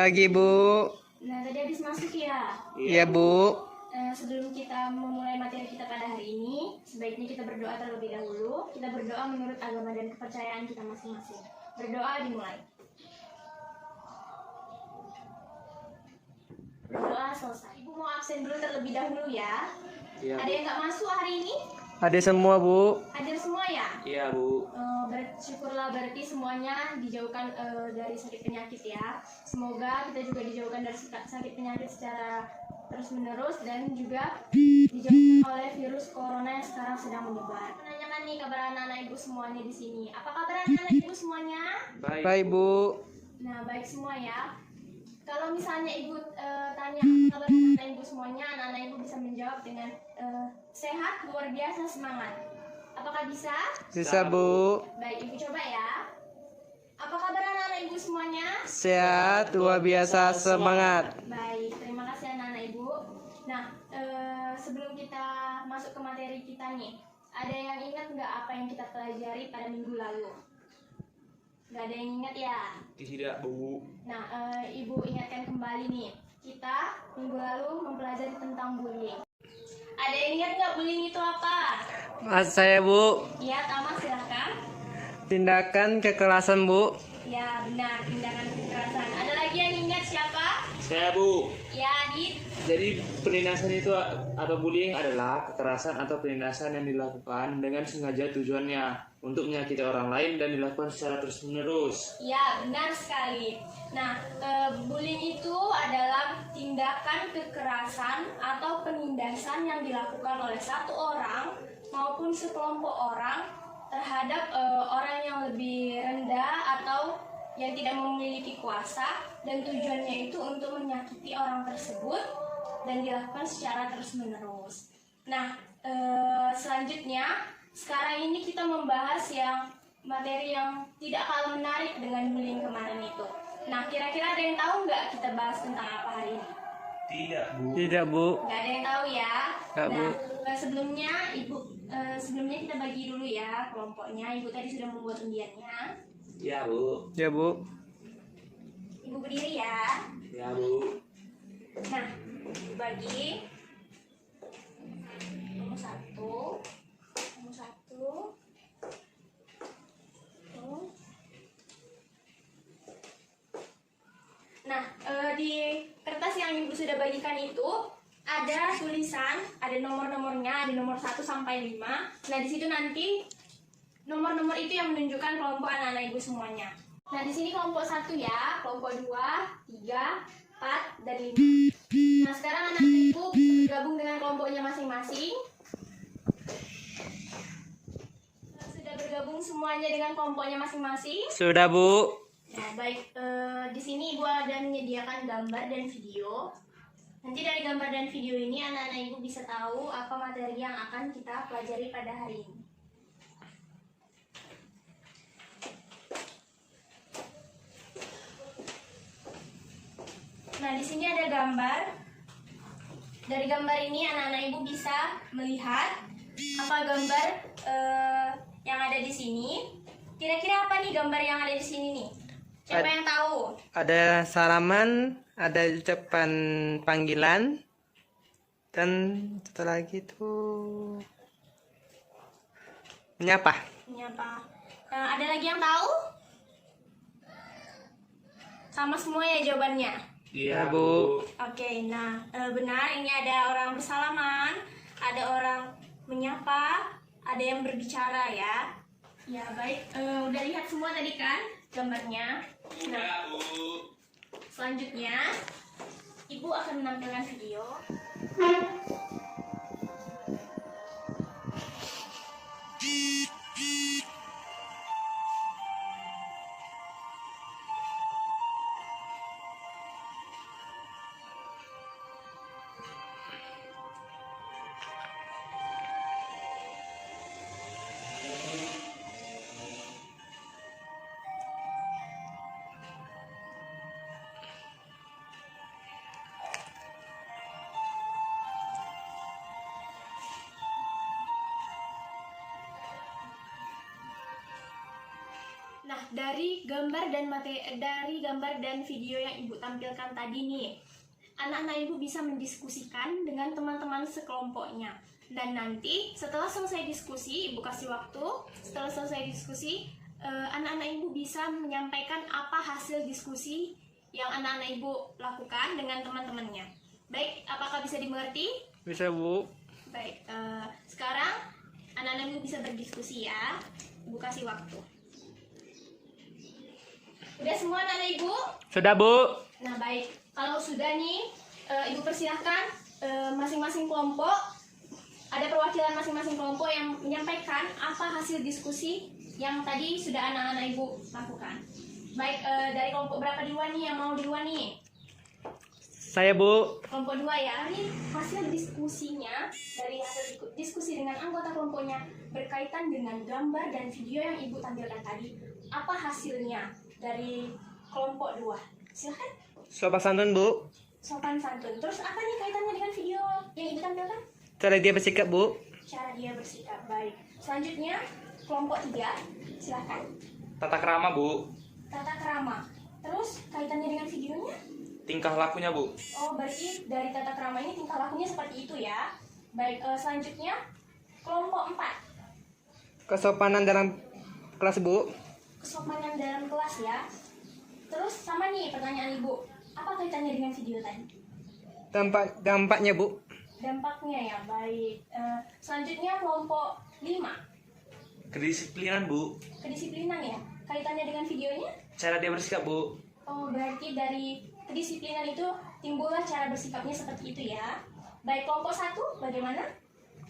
pagi, Bu. Nah, tadi habis masuk ya? Iya, Bu. Sebelum kita memulai materi kita pada hari ini, sebaiknya kita berdoa terlebih dahulu. Kita berdoa menurut agama dan kepercayaan kita masing-masing. Berdoa dimulai. Berdoa selesai. Ibu mau absen dulu terlebih dahulu ya. Iya. Ada yang nggak masuk hari ini? Ada semua, Bu. Hadir semua ya? Iya, Bu. Syukurlah berarti semuanya dijauhkan dari sakit penyakit ya. Semoga kita juga dijauhkan dari sakit penyakit secara terus-menerus dan juga dijauhkan oleh virus corona yang sekarang sedang menyebar. Menanyakan nih kabar anak-anak ibu semuanya di sini. Apa kabar anak-anak ibu semuanya? Baik, Bu. Nah, baik semua ya. Kalau misalnya ibu tanya kabar anak-anak ibu semuanya, anak-anak ibu bisa menjawab dengan sehat, luar biasa, semangat. Apakah bisa? Bisa, Bu. Baik, ibu coba ya. Apa kabar anak-anak ibu semuanya? Sehat, luar biasa, semangat. Baik, terima kasih anak-anak ibu. Nah, sebelum kita masuk ke materi kita nih, ada yang ingat nggak apa yang kita pelajari pada minggu lalu? Nggak ada yang ingat ya? Tidak, Bu. Nah, ibu ingatkan kembali nih, kita minggu lalu mempelajari tentang bullying. Ada yang ingat nggak bullying itu apa? Mas saya, Bu. Ya, Tama silahkan. Tindakan kekerasan, Bu. Ya, benar, tindakan kekerasan. Ada lagi yang ingat siapa? Saya, Bu. Ya, Adit. Jadi penindasan itu atau bullying adalah kekerasan atau penindasan yang dilakukan dengan sengaja tujuannya untuk menyakiti orang lain dan dilakukan secara terus-menerus. Ya, benar sekali. Nah, bullying itu adalah tindakan kekerasan atau penindasan yang dilakukan oleh satu orang maupun sekelompok orang terhadap orang yang lebih rendah atau yang tidak memiliki kuasa, dan tujuannya itu untuk menyakiti orang tersebut dan dilakukan secara terus-menerus. Nah, selanjutnya sekarang ini kita membahas yang materi yang tidak kalah menarik dengan bullying kemarin itu. Nah, kira-kira ada yang tahu nggak kita bahas tentang apa hari ini? Tidak, Bu. Tidak, Bu. Nggak ada yang tahu ya? Nggak, Bu. Nah, sebelumnya kita bagi dulu ya kelompoknya. Ibu tadi sudah membuat undiannya. Ya, Bu. Ya, Bu. Ibu berdiri ya. Ya, Bu. Nah, dibagi. Nomor satu. Tuh. Nah, di kertas yang ibu sudah bagikan itu ada tulisan, ada nomor-nomornya, ada nomor 1 sampai 5. Nah, di situ nanti nomor-nomor itu yang menunjukkan kelompok anak-anak ibu semuanya. Nah, di sini kelompok 1 ya, kelompok 2, 3, 4, dan 5. Nah, sekarang anak-anak ibu bergabung dengan kelompoknya masing-masing. Sudah bergabung semuanya dengan kelompoknya masing-masing? Sudah, Bu. Nah, baik, di sini ibu ada menyediakan gambar dan video. Nanti dari gambar dan video ini anak-anak ibu bisa tahu apa materi yang akan kita pelajari pada hari ini. Nah, di sini ada gambar. Dari gambar ini anak-anak ibu bisa melihat apa gambar yang ada di sini. Kira-kira apa nih gambar yang ada di sini nih? Siapa yang tahu? Ada salaman, ada ucapan panggilan, dan satu lagi tuh menyapa. Menyapa. Ada lagi yang tahu? Sama semua ya jawabannya? Iya, Bu. Oke, nah benar, ini ada orang bersalaman, ada orang menyapa, ada yang berbicara ya. Ya, baik. Udah lihat semua tadi kan gambarnya? Nah, selanjutnya ibu akan menampilkan video. Nah, dari gambar dan video yang Ibu tampilkan tadi nih, anak-anak Ibu bisa mendiskusikan dengan teman-teman sekelompoknya. Dan nanti setelah selesai diskusi, Ibu kasih waktu, setelah selesai diskusi, anak-anak Ibu bisa menyampaikan apa hasil diskusi yang anak-anak Ibu lakukan dengan teman-temannya. Baik, apakah bisa dimengerti? Bisa, Bu. Baik, sekarang anak-anak Ibu bisa berdiskusi ya. Ibu kasih waktu. Udah semua anak-anak Ibu? Sudah, Bu. Nah baik, kalau sudah nih, Ibu persilahkan masing-masing kelompok, ada perwakilan masing-masing kelompok yang menyampaikan apa hasil diskusi yang tadi sudah anak-anak Ibu lakukan. Baik, dari kelompok berapa duluan nih yang mau duluan nih? Saya, Bu. Kelompok 2 ya. Ini hasil diskusinya, dari hasil diskusi dengan anggota kelompoknya berkaitan dengan gambar dan video yang Ibu tampilkan tadi. Apa hasilnya dari kelompok 2? Silahkan. Sopan santun, Bu. Sopan santun. Terus apa nih kaitannya dengan video yang Ibu tampilkan? Cara dia bersikap, Bu. Cara dia bersikap. Baik. Selanjutnya kelompok 3. Silahkan. Tata krama, Bu. Tata krama. Terus kaitannya dengan videonya? Tingkah lakunya, Bu. Oh, berarti dari tata krama ini tingkah lakunya seperti itu ya. Baik, selanjutnya kelompok 4. Kesopanan dalam kelas, Bu. Kesopanan dalam kelas ya. Terus sama nih pertanyaan Ibu. Apa kaitannya dengan video tadi? Dampaknya, Bu. Dampaknya ya, baik. Selanjutnya kelompok 5. Kedisiplinan, Bu. Kedisiplinan ya. Kaitannya dengan videonya? Cara dia bersikap, Bu. Oh, berarti dari kedisiplinan itu timbullah cara bersikapnya seperti itu ya. Baik, kelompok 1 bagaimana?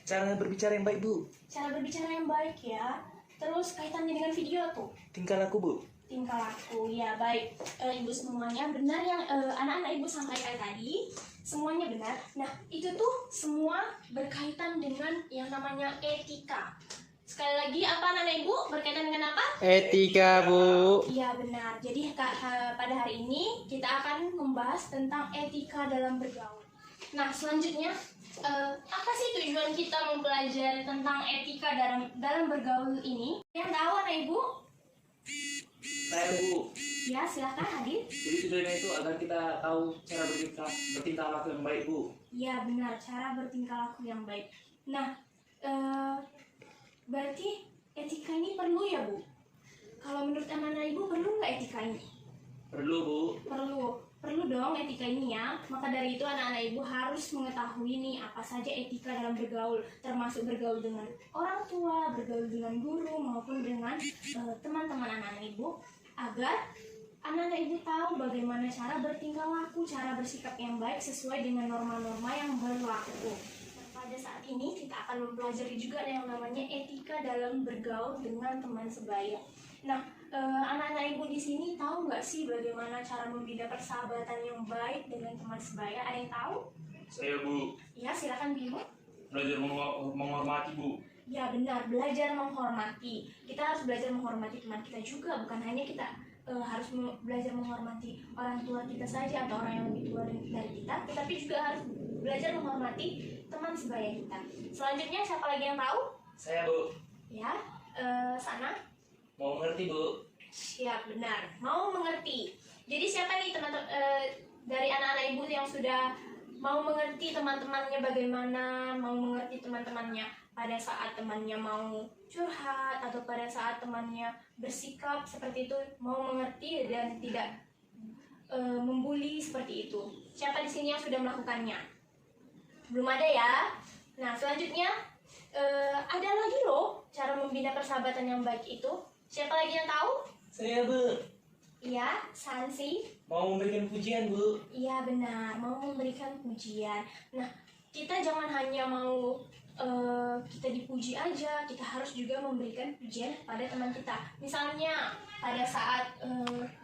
Cara berbicara yang baik, Bu. Cara berbicara yang baik ya. Terus kaitannya dengan video tuh? Tingkah laku, Bu. Tingkah laku ya, baik. Ibu semuanya benar yang anak-anak Ibu sampaikan tadi, semuanya benar. Nah, itu tuh semua berkaitan dengan yang namanya etika. Sekali lagi, apa anak-anak Ibu berkaitan dengan apa? Etika, Bu. Iya benar. Jadi pada hari ini kita akan membahas tentang etika dalam bergaul. Nah, selanjutnya apa sih tujuan kita mempelajari tentang etika dalam bergaul ini? Yang tahu anak Ibu? Saya, Bu. Ya, silakan hadir. Jadi tujuannya itu agar kita tahu cara bertingkah laku yang baik, Bu. Ya benar, cara bertingkah laku yang baik. Nah, berarti etika ini perlu ya, Bu? Kalau menurut anak-anak Ibu perlu nggak etika ini? Perlu, Bu. Perlu dong etika ini ya. Maka dari itu anak-anak Ibu harus mengetahui nih apa saja etika dalam bergaul, termasuk bergaul dengan orang tua, bergaul dengan guru maupun dengan teman-teman anak-anak Ibu, agar anak-anak Ibu tahu bagaimana cara bertingkah laku, cara bersikap yang baik sesuai dengan norma-norma yang berlaku. Pada saat ini kita akan mempelajari juga yang namanya etika dalam bergaul dengan teman sebaya. Nah, anak-anak Ibu di sini tahu nggak sih bagaimana cara membina persahabatan yang baik dengan teman sebaya? Ada yang tahu? Saya, Bu. Ya, silakan Bimo. Belajar menghormati, Bu. Ya benar, belajar menghormati. Kita harus belajar menghormati teman kita juga, bukan hanya kita harus belajar menghormati orang tua kita saja atau orang yang lebih tua dari kita, tetapi juga harus belajar menghormati teman sebaya kita. Selanjutnya siapa lagi yang tahu? Saya, Bu. Ya, sana. Mau ngerti, Bu. Siap, benar. Mau mengerti. Jadi siapa nih teman-teman dari anak-anak Ibu yang sudah mau mengerti teman-temannya bagaimana, mau mengerti teman-temannya pada saat temannya mau curhat atau pada saat temannya bersikap seperti itu, mau mengerti dan tidak membuli seperti itu. Siapa di sini yang sudah melakukannya? Belum ada ya? Nah, selanjutnya ada lagi loh cara membina persahabatan yang baik itu. Siapa lagi yang tahu? Saya, Bu. Iya, Sansi. Mau memberikan pujian, Bu. Iya benar, mau memberikan pujian. Nah, kita jangan hanya mau kita dipuji aja, kita harus juga memberikan pujian kepada teman kita. Misalnya pada saat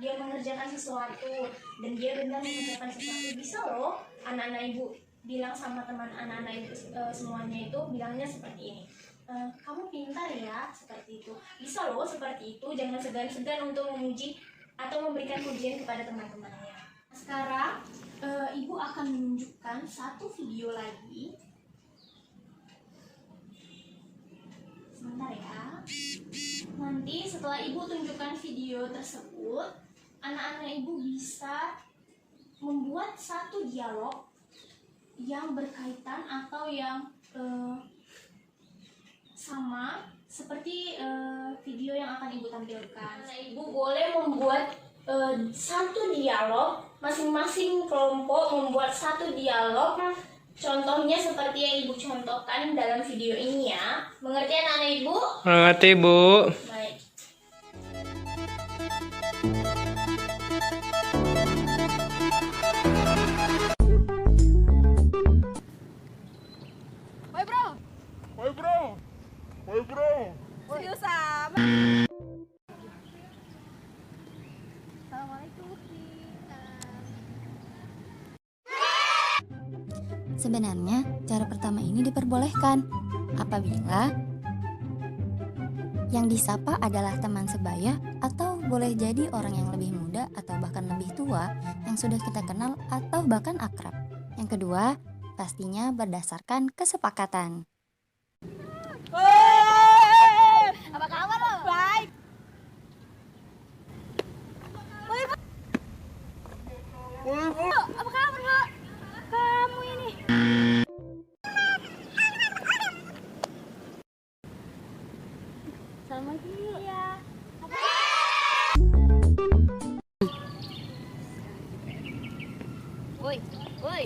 dia mengerjakan sesuatu dan dia benar mengerjakan sesuatu, bisa loh anak-anak Ibu bilang sama teman anak-anak Ibu semuanya itu bilangnya seperti ini. Kamu pintar ya, seperti itu. Bisa loh seperti itu, jangan segan-segan untuk memuji atau memberikan pujian kepada teman-temannya. Sekarang Ibu akan menunjukkan satu video lagi. Sebentar ya. Nanti setelah ibu tunjukkan video tersebut, anak-anak ibu bisa membuat satu dialog yang berkaitan atau yang sama seperti video yang akan ibu tampilkan. Ibu boleh membuat satu dialog, masing-masing kelompok membuat satu dialog. Contohnya seperti yang ibu contohkan dalam video ini ya. Mengerti anak-anak ibu? Mengerti, Bu. Baik. Seriusan. Assalamualaikum. Sebenarnya, cara pertama ini diperbolehkan apabila yang disapa adalah teman sebaya atau boleh jadi orang yang lebih muda atau bahkan lebih tua yang sudah kita kenal atau bahkan akrab. Yang kedua, pastinya berdasarkan kesepakatan. Apa kabar lo? Baik. Apa kabar, Mbak? Kamu ini. Assalamualaikum. Iya. Woi, woi.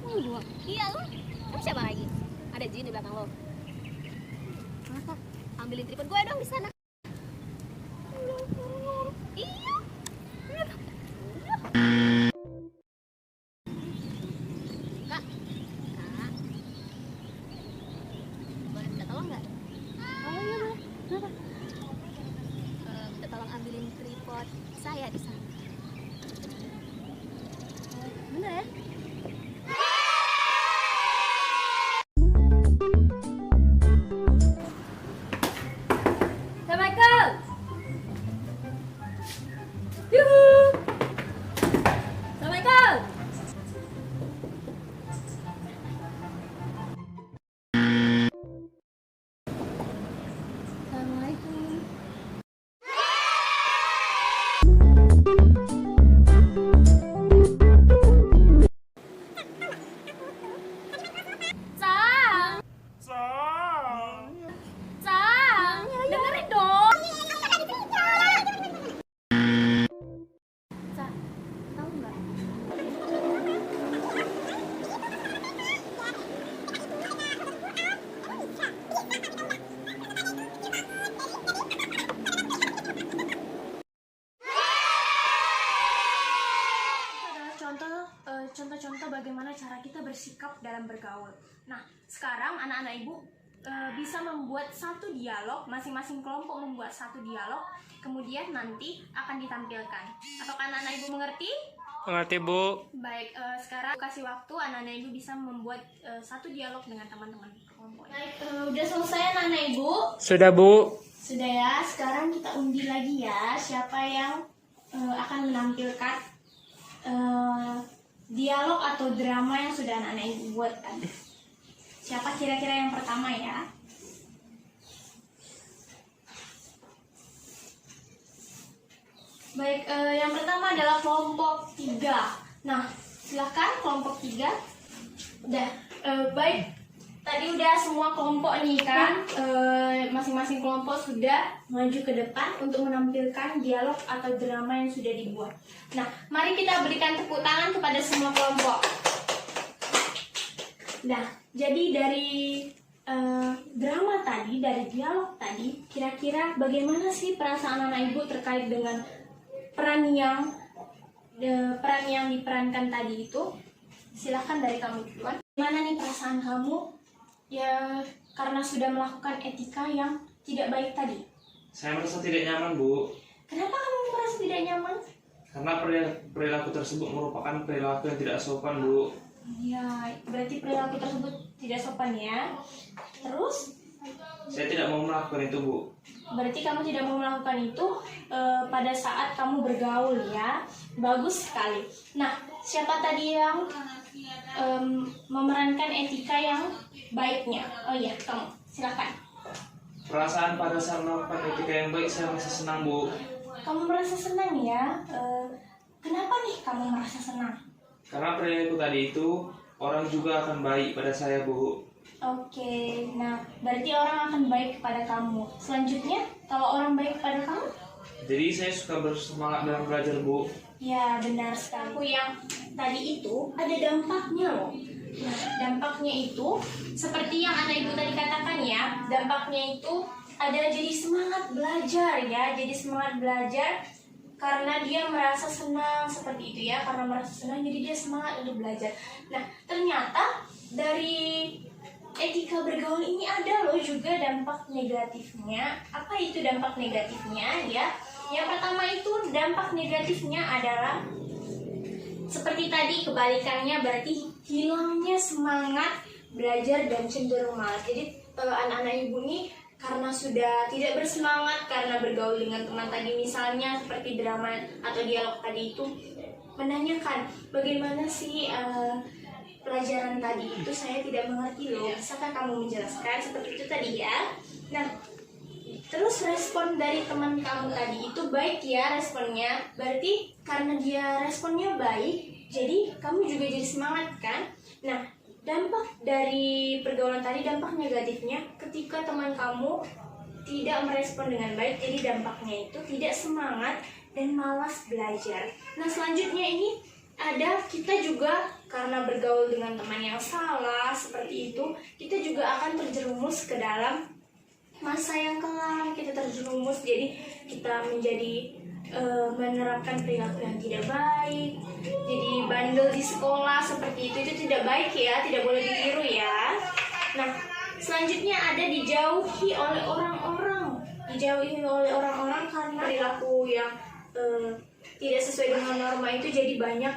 Gua. Iya lu. Kamu siapa lagi? Ada jin di belakang lo. Masa? Ambilin tripod gue dong di sana. Iya. Kak. Kak. Boleh minta tolong nggak? Oh iya, boleh. Kenapa? Minta tolong ambilin tripod saya di sana. Bener ya? Assalamualaikum. Yuhu. Assalamualaikum. Assalamualaikum. Sang. Sang, dengerin dong. Sang, tahu nggak? Adalah contoh-contoh bagaimana cara kita bersikap dalam bergaul. Nah, sekarang anak-anak ibu bisa membuat satu dialog, masing-masing kelompok membuat satu dialog, kemudian nanti akan ditampilkan. Apakah anak-anak ibu mengerti? Mengerti, Bu. Baik, sekarang kasih waktu anak-anak ibu bisa membuat satu dialog dengan teman-teman kelompok. Baik, udah selesai anak-anak ibu? Sudah, Bu. Sudah ya, sekarang kita undi lagi ya, siapa yang akan menampilkan dialog atau drama yang sudah anak-anak ibu buat tadi. Siapa kira-kira yang pertama ya? Baik, yang pertama adalah kelompok 3. Nah, silakan kelompok 3. Udah, baik. Tadi udah semua kelompok nih kan, masing-masing kelompok sudah maju ke depan untuk menampilkan dialog atau drama yang sudah dibuat. Nah, mari kita berikan tepuk tangan kepada semua kelompok. Nah, jadi dari drama tadi, dari dialog tadi, kira-kira bagaimana sih perasaan anak ibu terkait dengan peran yang diperankan tadi itu? Silakan dari kamu duluan. Gimana nih perasaan kamu? Ya, karena sudah melakukan etika yang tidak baik tadi. Saya merasa tidak nyaman, Bu. Kenapa kamu merasa tidak nyaman? Karena perilaku tersebut merupakan perilaku yang tidak sopan, Bu. Ya, berarti perilaku tersebut tidak sopan ya. Terus, Saya tidak mau melakukan itu, Bu. berarti kamu tidak mau melakukan itu pada saat kamu bergaul ya. Bagus sekali. Nah, siapa tadi yang memerankan etika yang baiknya? Oh iya, kamu. Silakan. Perasaan pada saat melakukan etika yang baik saya merasa senang, Bu. Kamu merasa senang ya? Kenapa nih kamu merasa senang? Karena perilaku tadi itu orang juga akan baik pada saya, Bu. Oke, nah berarti orang akan baik kepada kamu. Selanjutnya, kalau orang baik kepada kamu? Jadi saya suka bersemangat dalam belajar, Bu. Ya, benar sekali. Aku yang tadi itu ada dampaknya loh. Nah, dampaknya itu seperti yang anak ibu tadi katakan ya, dampaknya itu ada jadi semangat belajar ya, jadi semangat belajar karena dia merasa senang seperti itu ya, karena merasa senang jadi dia semangat untuk belajar. Nah, ternyata dari etika bergaul ini ada loh juga dampak negatifnya. Apa itu dampak negatifnya ya? Yang pertama itu dampak negatifnya adalah seperti tadi, kebalikannya berarti hilangnya semangat belajar dan cenderung malas. Jadi anak-anak ibu ini karena sudah tidak bersemangat karena bergaul dengan teman tadi, misalnya seperti drama atau dialog tadi itu menanyakan bagaimana sih pelajaran tadi itu, saya tidak mengerti loh, bisakah kamu menjelaskan, seperti itu tadi ya. Nah, terus respon dari teman kamu tadi itu baik ya responnya, berarti karena dia responnya baik, jadi kamu juga jadi semangat kan. Nah, dampak dari pergaulan tadi, dampak negatifnya ketika teman kamu tidak merespon dengan baik, jadi dampaknya itu tidak semangat dan malas belajar. Nah, selanjutnya ini ada kita juga karena bergaul dengan teman yang salah seperti itu, kita juga akan terjerumus ke dalam masa yang kelam, kita terjerumus, jadi kita menjadi menerapkan perilaku yang tidak baik, jadi bandel di sekolah seperti itu tidak baik ya, tidak boleh ditiru ya. Nah, selanjutnya ada dijauhi oleh orang-orang, karena perilaku yang tidak sesuai dengan norma itu, jadi banyak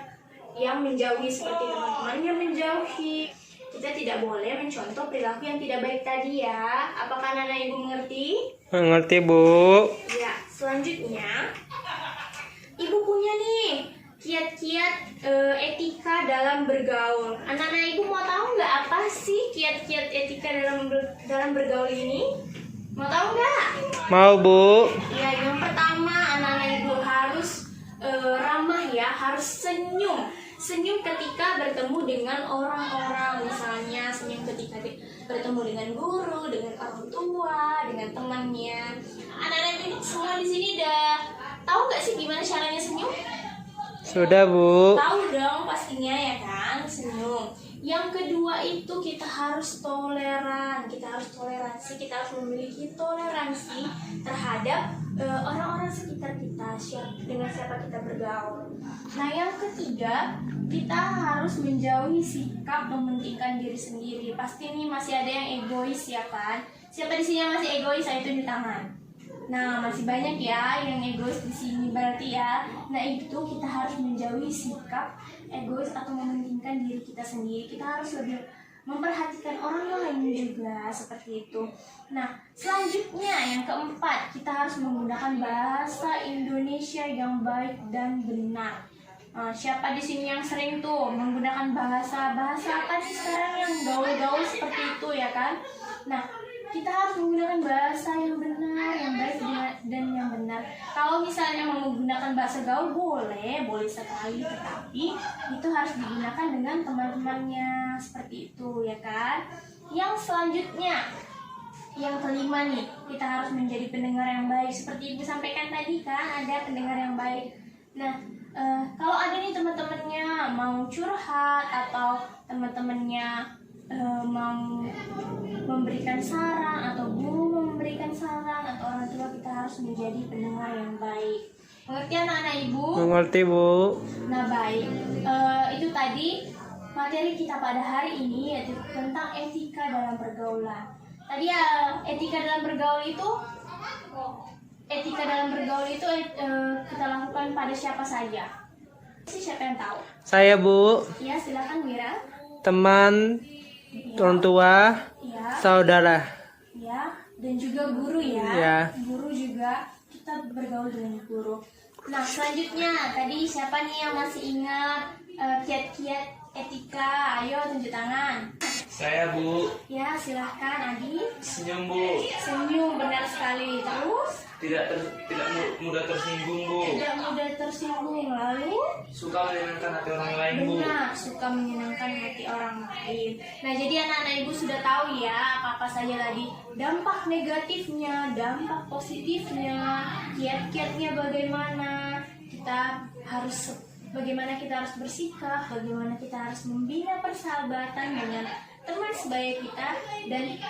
yang menjauhi seperti teman-temannya menjauhi. Kita tidak boleh mencontoh perilaku yang tidak baik tadi ya. Apakah anak ibu mengerti? Mengerti, Bu. Ya, selanjutnya ibu punya nih kiat-kiat etika dalam bergaul. Anak-anak ibu mau tahu nggak apa sih kiat-kiat etika dalam bergaul ini? Mau tahu nggak? Mau, Bu. Ya, yang pertama anak-anak ibu harus ramah ya, harus senyum. Senyum ketika bertemu dengan orang-orang, misalnya senyum ketika bertemu dengan guru, dengan orang tua, dengan temannya. Anak-anak semua di sini udah tahu nggak sih gimana caranya senyum? Sudah, Bu. Tahu dong pastinya ya kan, senyum. Yang kedua itu kita harus toleran, kita harus toleransi, kita harus memiliki toleransi terhadap orang-orang sekitar kita, dengan siapa kita bergaul. Nah, yang ketiga kita harus menjauhi sikap mementingkan diri sendiri. Pasti nih masih ada yang egois ya kan? Siapa di sini yang masih egois? Saya tunjuk tangan. Nah, masih banyak ya yang egois di sini berarti ya. Nah, itu kita harus menjauhi sikap egois atau mementingkan diri kita sendiri. Kita harus lebih memperhatikan orang lain juga seperti itu. Nah, selanjutnya yang keempat, kita harus menggunakan bahasa Indonesia yang baik dan benar. Siapa di sini yang sering tuh menggunakan bahasa apa sih sekarang yang gaul-gaul seperti itu ya kan? Nah, kita harus menggunakan bahasa yang benar, yang baik dan yang benar. Kalau misalnya mau menggunakan bahasa gaul boleh sekali, tetapi itu harus digunakan dengan teman-temannya seperti itu ya kan. Yang selanjutnya, yang kelima nih, kita harus menjadi pendengar yang baik. Seperti Ibu sampaikan tadi kan, ada pendengar yang baik. Nah, kalau ada nih teman-temannya mau curhat atau teman-temannya mau memberikan saran atau guru memberikan saran atau orang tua, kita harus menjadi pendengar yang baik. Mengerti anak-anak ibu? Mengerti, Bu. Nah, baik. Itu tadi materi kita pada hari ini, yaitu tentang etika dalam pergaulan. Tadi ya, etika dalam bergaul itu kita lakukan pada siapa saja. Siapa yang tahu? Saya, Bu. Ya, silakan Mira. Teman, orang tua, Ya. saudara. Ya, dan juga guru ya. Ya. Guru juga, kita bergaul dengan guru. Nah, selanjutnya tadi siapa nih yang masih ingat kiat-kiat etika? Ayo tunjuk tangan. Saya Bu. Ya, silahkan Adi. Senyum Bu. Senyum, benar sekali. Terus, Tidak mudah tersinggung Bu. tidak mudah tersinggung. Lalu, Suka menyenangkan hati orang lain Bu. benar, suka menyenangkan hati orang lain. Nah, jadi anak-anak ibu sudah tahu ya apa-apa saja tadi dampak negatifnya, dampak positifnya, kiat-kiatnya bagaimana kita harus bersikap, bagaimana kita harus membina persahabatan dengan teman sebaya kita, dan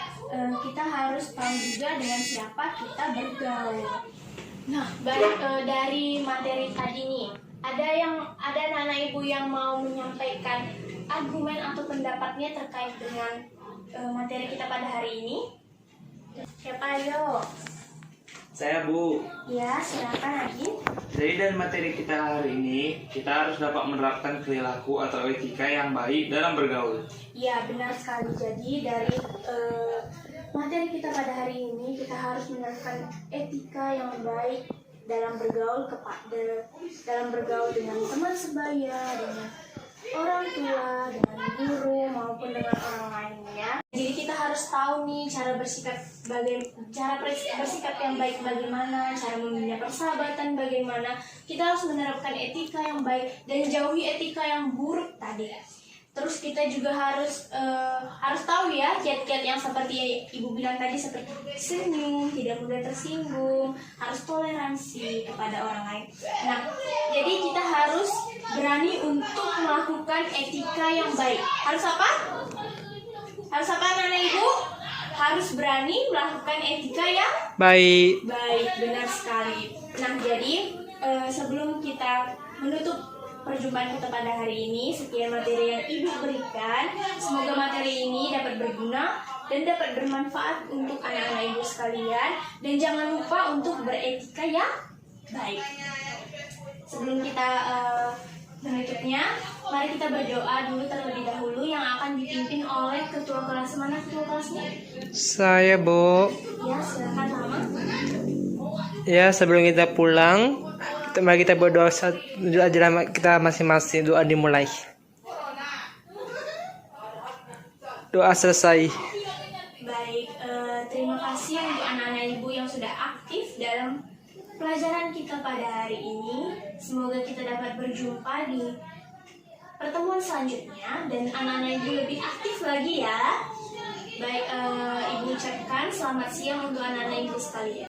kita harus tahu juga dengan siapa kita bergaul. Nah, dari materi tadi nih, ada anak ibu yang mau menyampaikan argumen atau pendapatnya terkait dengan materi kita pada hari ini. Siapa, ayo? Saya Bu. Ya, silakan Adi. Jadi dari materi kita hari ini, kita harus dapat menerapkan perilaku atau etika yang baik dalam bergaul. Ya, benar sekali. Jadi dari materi kita pada hari ini, kita harus menerapkan etika yang baik dalam bergaul dengan teman sebaya, dengan orang tua, dengan guru maupun dengan orang lainnya. Jadi kita harus tahu nih cara bersikap yang baik bagaimana, cara membina persahabatan bagaimana. Kita harus menerapkan etika yang baik dan jauhi etika yang buruk tadi. Terus kita juga harus tahu ya kiat-kiat yang seperti Ibu bilang tadi, seperti senyum, tidak mudah tersinggung, harus toleransi kepada orang lain. Nah, jadi kita harus berani untuk melakukan etika yang baik. Harus apa? Harus apa anak-anak Ibu? Harus berani melakukan etika yang Baik. baik, benar sekali. Nah, jadi sebelum kita menutup perjumpaan kita pada hari ini, sekian materi yang Ibu berikan. Semoga materi ini dapat berguna dan dapat bermanfaat untuk anak-anak Ibu sekalian. Dan jangan lupa untuk beretika yang baik. Sebelum kita menutupnya, mari kita berdoa dulu terlebih dahulu yang akan dipimpin oleh ketua kelas. Mana ketua kelasnya? Saya Bu. Ya, silakan Mama. Ya, sebelum kita pulang, mari kita berdoa doa kita masing-masing. Doa dimulai. Doa selesai. Baik, terima kasih untuk anak-anak Ibu yang sudah aktif dalam pelajaran kita pada hari ini. Semoga kita dapat berjumpa di pertemuan selanjutnya dan anak-anak Ibu lebih aktif lagi ya. Baik, Ibu ucapkan selamat siang untuk anak-anak Ibu sekalian.